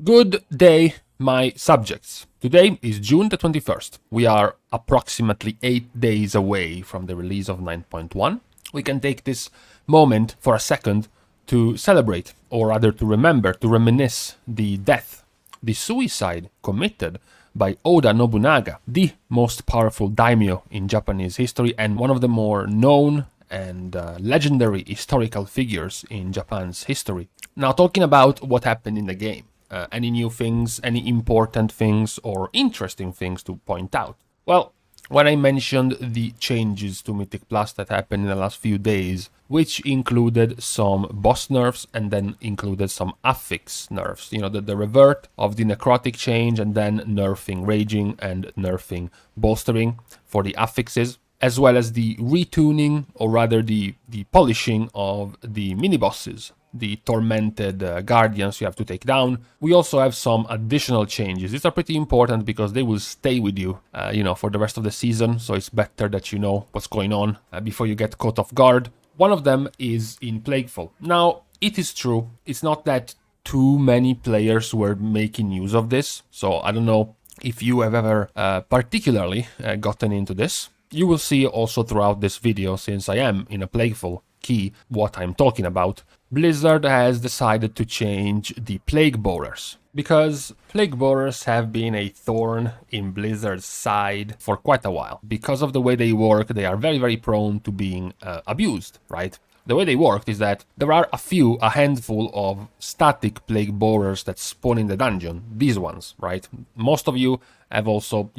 Good day, my subjects. Today is June the 21st. We are approximately 8 days away from the release of 9.1. We can take this moment for a second to celebrate, or rather to remember, to reminisce the death, the suicide committed by Oda Nobunaga, the most powerful daimyo in Japanese history and one of the more known and legendary historical figures in Japan's history. Now, talking about what happened in the game. Any new things, any important things, or interesting things to point out? Well, when I mentioned the changes to Mythic Plus that happened in the last few days, which included some boss nerfs and then included some affix nerfs, you know, the revert of the necrotic change and then nerfing raging and nerfing bolstering for the affixes, as well as the retuning, or rather the polishing of the mini-bosses, the tormented guardians you have to take down. We also have some additional changes. These are pretty important because they will stay with you, for the rest of the season, so it's better that you know what's going on before you get caught off guard. One of them is in Plaguefall. Now, it is true, it's not that too many players were making use of this, so I don't know if you have ever particularly gotten into this. You will see also throughout this video, since I am in a Plaguefall key, what I'm talking about. Blizzard has decided to change the Plagueborers, because Plagueborers have been a thorn in Blizzard's side for quite a while. Because of the way they work, they are very prone to being abused, right? The way they work is that there are a handful of static Plagueborers that spawn in the dungeon. These ones, right? Most of you have also,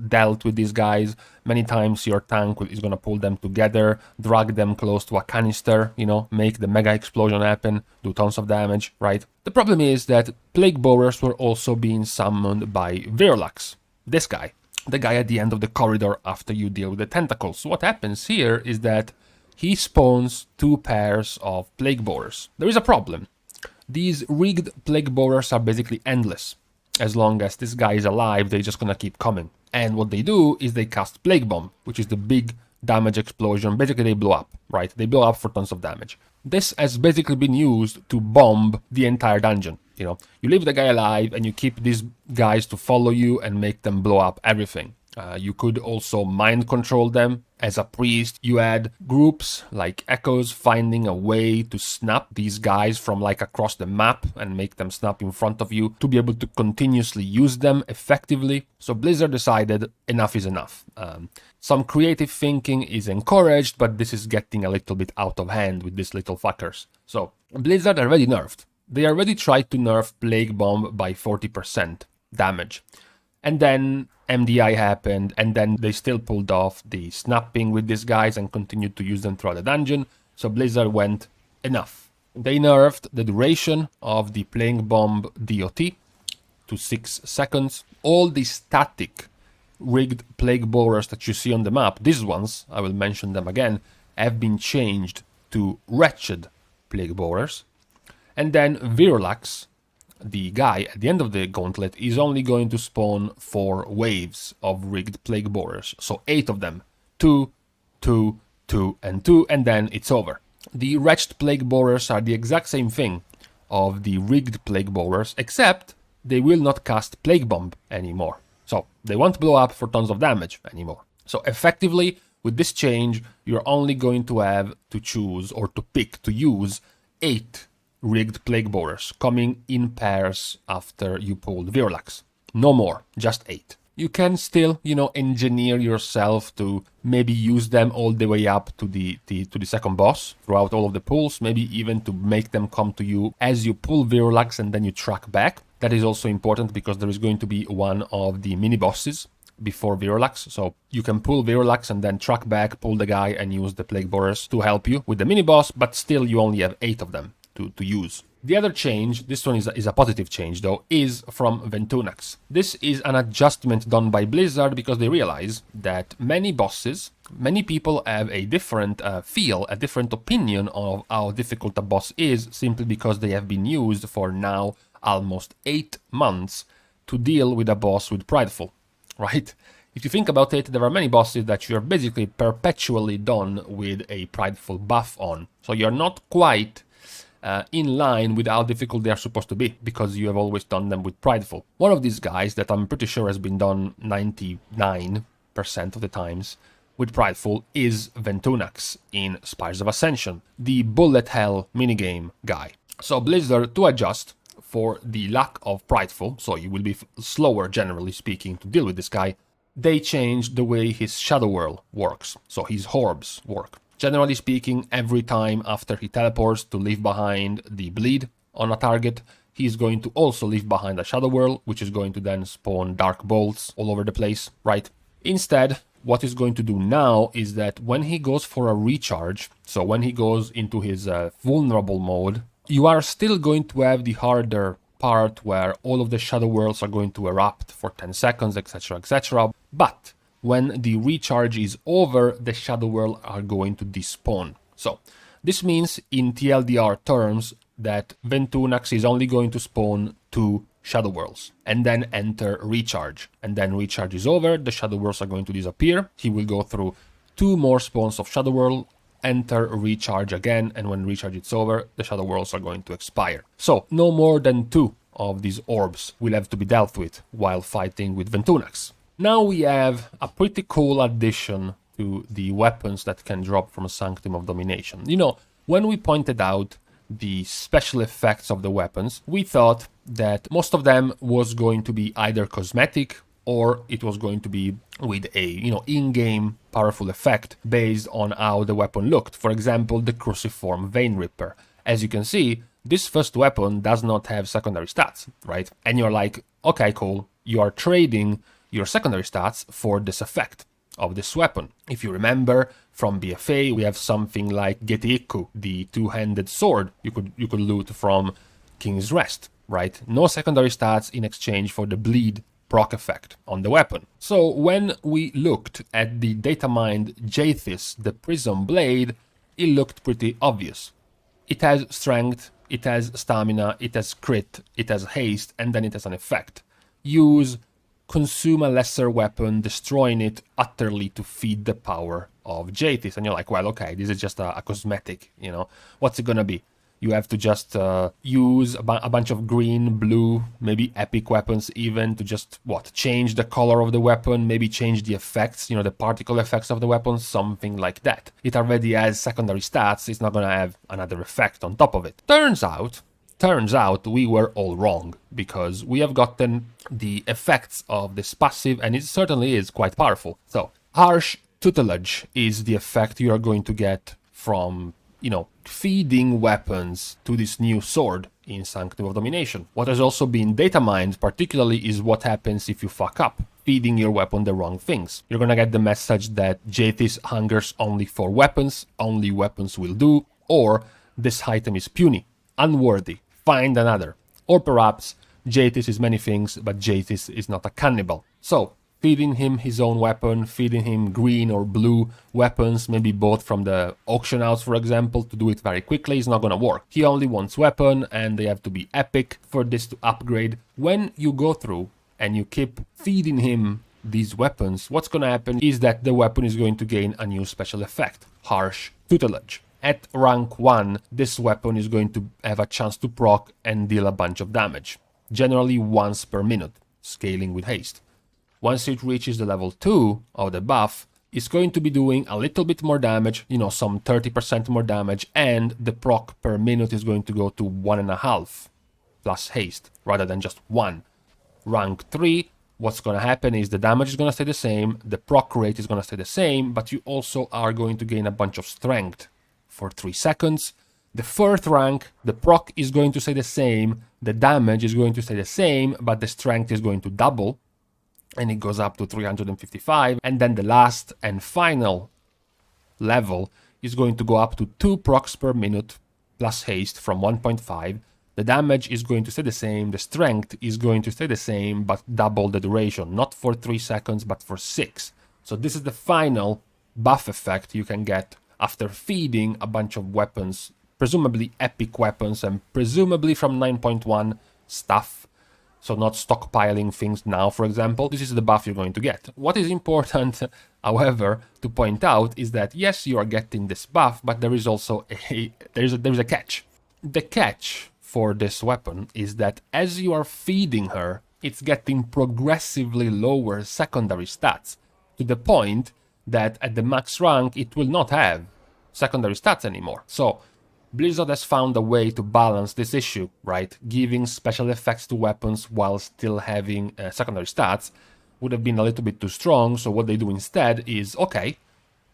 dealt with these guys. Many times your tank is going to pull them together, drag them close to a canister, make the mega explosion happen, do tons of damage, right? The problem is that Plagueborers were also being summoned by Ventunax, this guy. The guy at the end of the corridor after you deal with the tentacles. What happens here is that he spawns 2 pairs of Plagueborers. There is a problem. These rigged Plagueborers are basically endless. As long as this guy is alive, they're just gonna keep coming. And what they do is they cast Plague Bomb, which is the big damage explosion. Basically, they blow up, right? They blow up for tons of damage. This has basically been used to bomb the entire dungeon. You leave the guy alive and you keep these guys to follow you and make them blow up everything. You could also mind control them. As a priest, you had groups like echoes finding a way to snap these guys from across the map and make them snap in front of you to be able to continuously use them effectively. So Blizzard decided enough is enough. Some creative thinking is encouraged, but this is getting a little bit out of hand with these little fuckers. So Blizzard already nerfed. They already tried to nerf Plague Bomb by 40% damage. And then MDI happened, and then they still pulled off the snapping with these guys and continued to use them throughout the dungeon. So Blizzard went, enough. They nerfed the duration of the Plague Bomb DOT to 6 seconds. All the static rigged Plagueborers that you see on the map, these ones, I will mention them again, have been changed to wretched Plagueborers. And then Ventunax, the guy at the end of the gauntlet, is only going to spawn 4 waves of rigged Plagueborers. So 8 of them. 2, 2, 2, and 2, and then it's over. The wretched Plagueborers are the exact same thing of the rigged Plagueborers, except they will not cast Plague Bomb anymore. So they won't blow up for tons of damage anymore. So effectively, with this change, you're only going to have to choose or to pick to use 8 rigged Plagueborers coming in pairs after you pulled Ventunax. No more, just 8. You can still, engineer yourself to maybe use them all the way up to the second boss throughout all of the pulls, maybe even to make them come to you as you pull Ventunax and then you track back. That is also important because there is going to be one of the mini bosses before Ventunax, so you can pull Ventunax and then track back, pull the guy and use the Plagueborers to help you with the mini boss, but still you only have 8 of them to use. The other change, this one is a positive change though, is from Ventunax. This is an adjustment done by Blizzard because they realize that many bosses, many people have a different feel, a different opinion of how difficult a boss is, simply because they have been used for now almost 8 months to deal with a boss with Prideful, right? If you think about it, there are many bosses that you're basically perpetually done with a Prideful buff on. So you're not quite in line with how difficult they are supposed to be, because you have always done them with Prideful. One of these guys that I'm pretty sure has been done 99% of the times with Prideful is Ventunax in Spires of Ascension, the bullet hell minigame guy. So Blizzard, to adjust for the lack of Prideful, so you will be slower generally speaking to deal with this guy, they changed the way his Shadow Whirl works, so his orbs work. Generally speaking, every time after he teleports to leave behind the bleed on a target, he's going to also leave behind a Shadow Whirl, which is going to then spawn dark bolts all over the place, right? Instead, what he's going to do now is that when he goes for a recharge, so when he goes into his vulnerable mode, you are still going to have the harder part where all of the Shadow Whirls are going to erupt for 10 seconds, etc, etc. But when the recharge is over, the Shadow Whirl are going to despawn. So this means in TLDR terms that Ventunax is only going to spawn 2 Shadow Whirls and then enter recharge. And then recharge is over, the Shadow Whirls are going to disappear. He will go through 2 more spawns of Shadow Whirl, enter recharge again, and when recharge is over, the Shadow Whirls are going to expire. So no more than 2 of these orbs will have to be dealt with while fighting with Ventunax. Now we have a pretty cool addition to the weapons that can drop from a Sanctum of Domination. You know, when we pointed out the special effects of the weapons, we thought that most of them was going to be either cosmetic or it was going to be with a, in-game powerful effect based on how the weapon looked. For example, the Cruciform Vein Ripper. As you can see, this first weapon does not have secondary stats, right? And you're like, okay, cool, you are trading your secondary stats for this effect of this weapon. If you remember from BFA, we have something like Jaithys, the two-handed sword you could loot from King's Rest, right? No secondary stats in exchange for the bleed proc effect on the weapon. So when we looked at the data mined Jaithys, the Prism Blade, it looked pretty obvious. It has strength, it has stamina, it has crit, it has haste, and then it has an effect. Use, consume a lesser weapon, destroying it utterly to feed the power of Jaithys. And you're like, well, okay, this is just a cosmetic, what's it gonna be? You have to just use a bunch of green, blue, maybe epic weapons even to just, change the color of the weapon, maybe change the effects, the particle effects of the weapon, something like that. It already has secondary stats, it's not gonna have another effect on top of it. Turns out we were all wrong, because we have gotten the effects of this passive, and it certainly is quite powerful. So, Harsh Tutelage is the effect you are going to get from, feeding weapons to this new sword in Sanctum of Domination. What has also been data mined particularly is what happens if you fuck up, feeding your weapon the wrong things. You're gonna get the message that Jaithys hungers only for weapons, only weapons will do, or this item is puny, unworthy, find another. Or perhaps Jaithys is many things, but Jaithys is not a cannibal. So, feeding him his own weapon, feeding him green or blue weapons, maybe both from the auction house, for example, to do it very quickly is not gonna work. He only wants weapon, and they have to be epic for this to upgrade. When you go through and you keep feeding him these weapons, what's gonna happen is that the weapon is going to gain a new special effect, Harsh Tutelage. At rank 1, this weapon is going to have a chance to proc and deal a bunch of damage, generally once per minute, scaling with haste. Once it reaches the level 2 of the buff, it's going to be doing a little bit more damage, some 30% more damage, and the proc per minute is going to go to 1.5 plus haste, rather than just 1. Rank 3, what's going to happen is the damage is going to stay the same, the proc rate is going to stay the same, but you also are going to gain a bunch of strength for 3 seconds. The 4th rank, the proc is going to stay the same, the damage is going to stay the same, but the strength is going to double, and it goes up to 355. And then the last and final level is going to go up to 2 procs per minute plus haste from 1.5. The damage is going to stay the same, the strength is going to stay the same, but double the duration, not for 3 seconds, but for 6. So this is the final buff effect you can get after feeding a bunch of weapons, presumably epic weapons, and presumably from 9.1 stuff. So not stockpiling things now, for example. This is the buff you're going to get. What is important, however, to point out is that yes, you are getting this buff, but there is also there is a catch. The catch for this weapon is that as you are feeding her, it's getting progressively lower secondary stats, to the point that at the max rank it will not have secondary stats anymore. So Blizzard has found a way to balance this issue, right? Giving special effects to weapons while still having secondary stats would have been a little bit too strong, so what they do instead is, okay,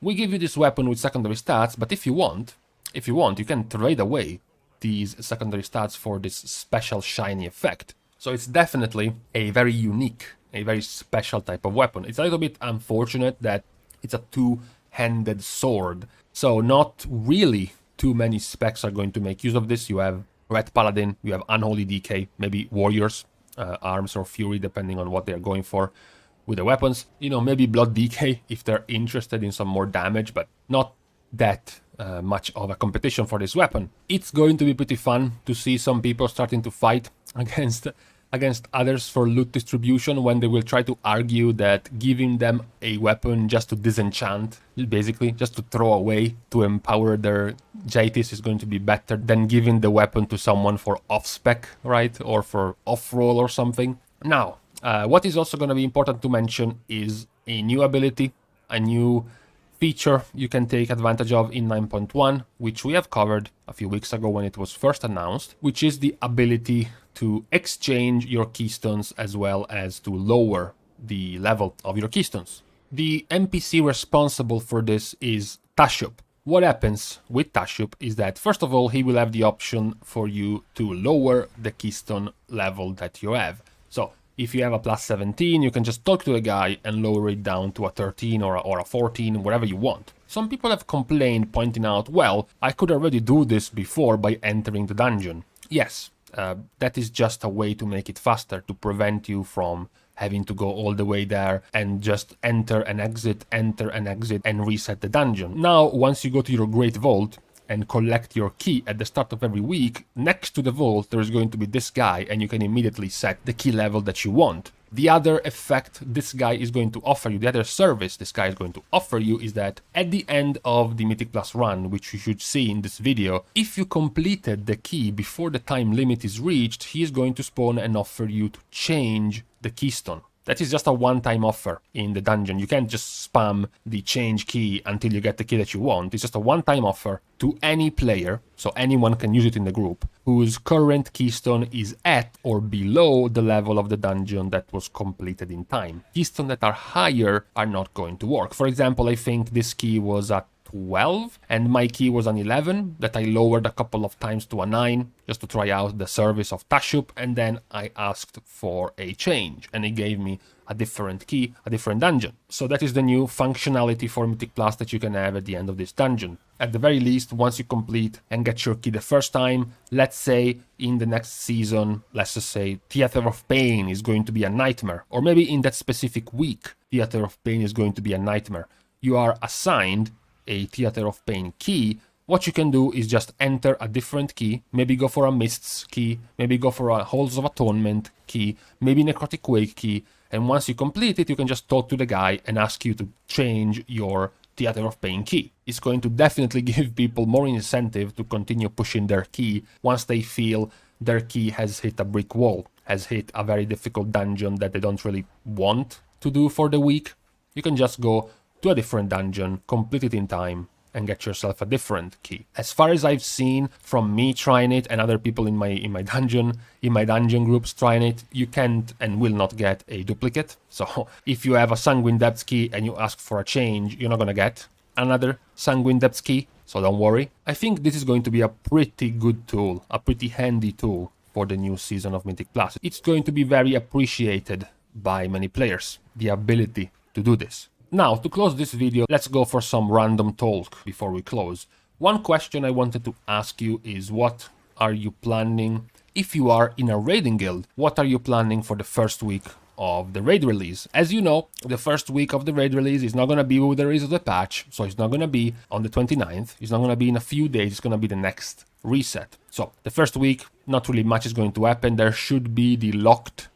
we give you this weapon with secondary stats, but if you want, you can trade away these secondary stats for this special shiny effect. So it's definitely a very unique, a very special type of weapon. It's a little bit unfortunate that it's a two-handed sword, so not really too many specs are going to make use of this. You have Red Paladin, you have Unholy DK, maybe Warriors, Arms or Fury, depending on what they're going for with the weapons. You know, maybe Blood DK if they're interested in some more damage, but not that much of a competition for this weapon. It's going to be pretty fun to see some people starting to fight against others for loot distribution, when they will try to argue that giving them a weapon just to disenchant, basically just to throw away, to empower their Jaithys, is going to be better than giving the weapon to someone for off-spec, right? Or for off-roll or something. Now, what is also going to be important to mention is a new ability, a new feature you can take advantage of in 9.1, which we have covered a few weeks ago when it was first announced, which is the ability to exchange your keystones as well as to lower the level of your keystones. The NPC responsible for this is Tashup. What happens with Tashup is that, first of all, he will have the option for you to lower the keystone level that you have. So if you have a plus 17, you can just talk to a guy and lower it down to a 13 or a 14, whatever you want. Some people have complained, pointing out, well, I could already do this before by entering the dungeon. Yes, that is just a way to make it faster, to prevent you from having to go all the way there and just enter and exit, and reset the dungeon. Now, once you go to your Great Vault and collect your key at the start of every week, next to the vault there is going to be this guy, and you can immediately set the key level that you want. The other effect this guy is going to offer you, the other service this guy is going to offer you, is that at the end of the Mythic Plus run, which you should see in this video, if you completed the key before the time limit is reached, he is going to spawn and offer you to change the keystone. That is just a one-time offer in the dungeon. You can't just spam the change key until you get the key that you want. It's just a one-time offer to any player, so anyone can use it in the group, whose current keystone is at or below the level of the dungeon that was completed in time. Keystones that are higher are not going to work. For example, I think this key was at 12 and my key was an 11 that I lowered a couple of times to a 9 just to try out the service of Tashup, and then I asked for a change and it gave me a different key, a different dungeon. So that is the new functionality for Mythic Plus that you can have at the end of this dungeon. At the very least, once you complete and get your key the first time, let's say in the next season, let's just say Theater of Pain is going to be a nightmare, or maybe in that specific week Theater of Pain is going to be a nightmare. You are assigned a Theater of Pain key. What you can do is just enter a different key, maybe go for a Mists key, maybe go for a Halls of Atonement key, maybe Necrotic Wake key, and once you complete it, you can just talk to the guy and ask you to change your Theater of Pain key. It's going to definitely give people more incentive to continue pushing their key once they feel their key has hit a brick wall, has hit a very difficult dungeon that they don't really want to do for the week. You can just go to a different dungeon, complete it in time, and get yourself a different key. As far as I've seen from me trying it and other people in my dungeon groups trying it, you can't and will not get a duplicate. So if you have a Sanguine Depths key and you ask for a change, you're not gonna get another Sanguine Depths key, so don't worry. I think this is going to be a pretty good tool, a pretty handy tool for the new season of Mythic Plus. It's going to be very appreciated by many players, the ability to do this. Now, to close this video, let's go for some random talk before we close. One question I wanted to ask you is, what are you planning? If you are in a raiding guild, what are you planning for the first week of the raid release? As you know, the first week of the raid release is not going to be with the release of the patch, so it's not going to be on the 29th, it's not going to be in a few days, it's going to be the next reset. So, the first week, not really much is going to happen. There should be the locked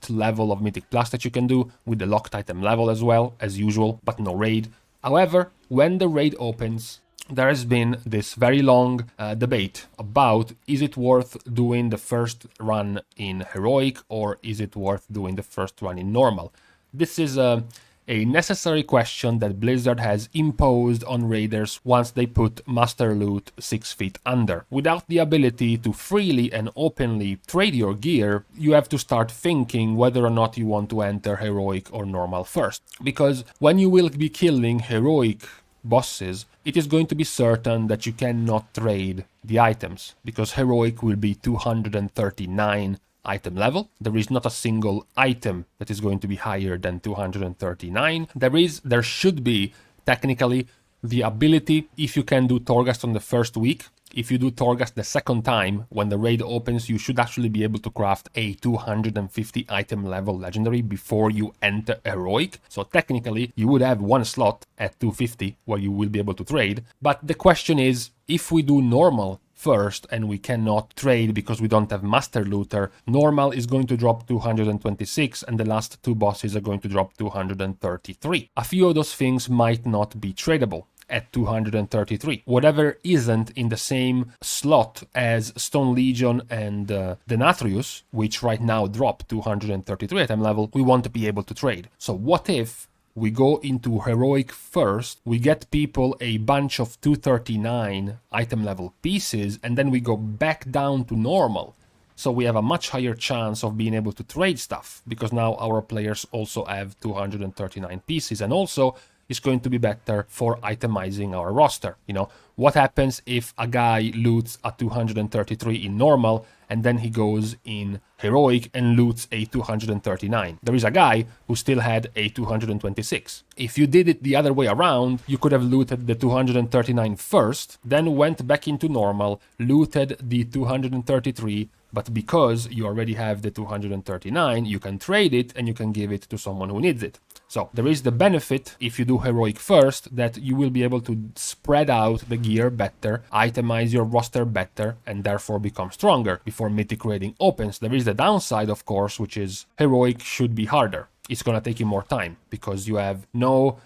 level of Mythic Plus that you can do with the locked item level as well, as usual, but no raid. However, when the raid opens, there has been this very long debate about is it worth doing the first run in Heroic or is it worth doing the first run in Normal? This is a necessary question that Blizzard has imposed on raiders once they put Master Loot 6 feet under. Without the ability to freely and openly trade your gear, you have to start thinking whether or not you want to enter Heroic or Normal first. Because when you will be killing Heroic bosses, it is going to be certain that you cannot trade the items, because Heroic will be 239 item level. There is not a single item that is going to be higher than 239. There should be technically the ability, if you can do Torghast on the first week, if you do Torghast the second time when the raid opens, you should actually be able to craft a 250 item level legendary before you enter Heroic. So technically you would have one slot at 250 where you will be able to trade. But the question is, if we do Normal first and we cannot trade because we don't have Master Looter, Normal is going to drop 226 and the last two bosses are going to drop 233. A few of those things might not be tradable at 233. Whatever isn't in the same slot as Stone Legion and Denathrius, which right now drop 233 item level, we won't be able to trade. So what if we go into Heroic first, we get people a bunch of 239 item level pieces, and then we go back down to Normal? So we have a much higher chance of being able to trade stuff, because now our players also have 239 pieces, and also it's going to be better for itemizing our roster. You know, what happens if a guy loots a 233 in Normal and then he goes in Heroic and loots a 239? There is a guy who still had a 226. If you did it the other way around, you could have looted the 239 first, then went back into Normal, looted the 233, but because you already have the 239, you can trade it and you can give it to someone who needs it. So there is the benefit, if you do Heroic first, that you will be able to spread out the gear better, itemize your roster better, and therefore become stronger before Mythic raiding opens. There is the downside, of course, which is Heroic should be harder. It's gonna take you more time because you have no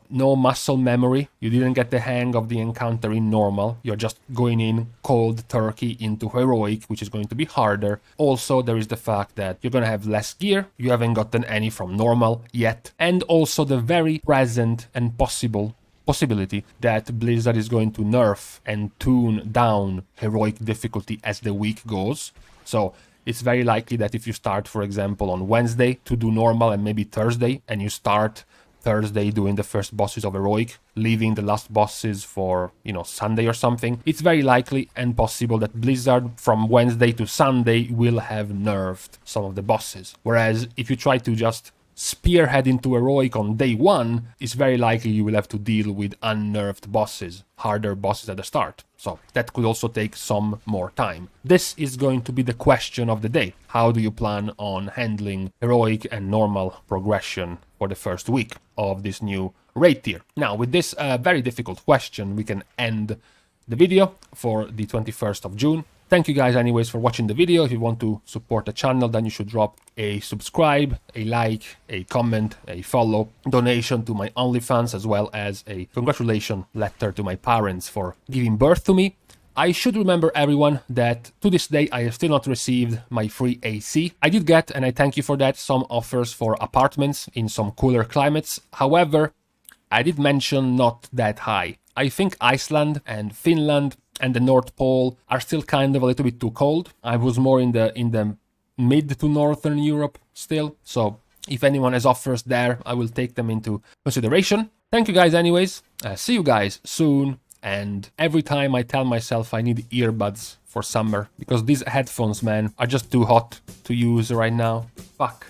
muscle memory. You didn't get the hang of the encounter in Normal. You're just going in cold turkey into Heroic, which is going to be harder. Also, there is the fact that you're gonna have less gear. You haven't gotten any from Normal yet. And also the very present and possibility that Blizzard is going to nerf and tune down Heroic difficulty as the week goes. So it's very likely that if you start, for example, on Wednesday to do Normal and maybe Thursday, and you start Thursday doing the first bosses of Heroic, leaving the last bosses for, Sunday or something, it's very likely and possible that Blizzard from Wednesday to Sunday will have nerfed some of the bosses. Whereas if you try to just spearhead into Heroic on day one, it's very likely you will have to deal with unnerfed bosses, harder bosses at the start. So that could also take some more time. This is going to be the question of the day. How do you plan on handling Heroic and Normal progression for the first week of this new raid tier? Now, with this very difficult question, we can end the video for the 21st of June. Thank you guys anyways for watching the video. If you want to support the channel, then you should drop a subscribe, a like, a comment, a follow, donation to my OnlyFans, as well as a congratulation letter to my parents for giving birth to me. I should remember everyone that to this day I have still not received my free AC. I did get, and I thank you for that, some offers for apartments in some cooler climates. However, I did mention not that high. I think Iceland and Finland and the North Pole are still kind of a little bit too cold. I was more in the mid to northern Europe still. So if anyone has offers there, I will take them into consideration. Thank you guys anyways. See you guys soon. And every time I tell myself I need earbuds for summer, because these headphones, man, are just too hot to use right now. Fuck.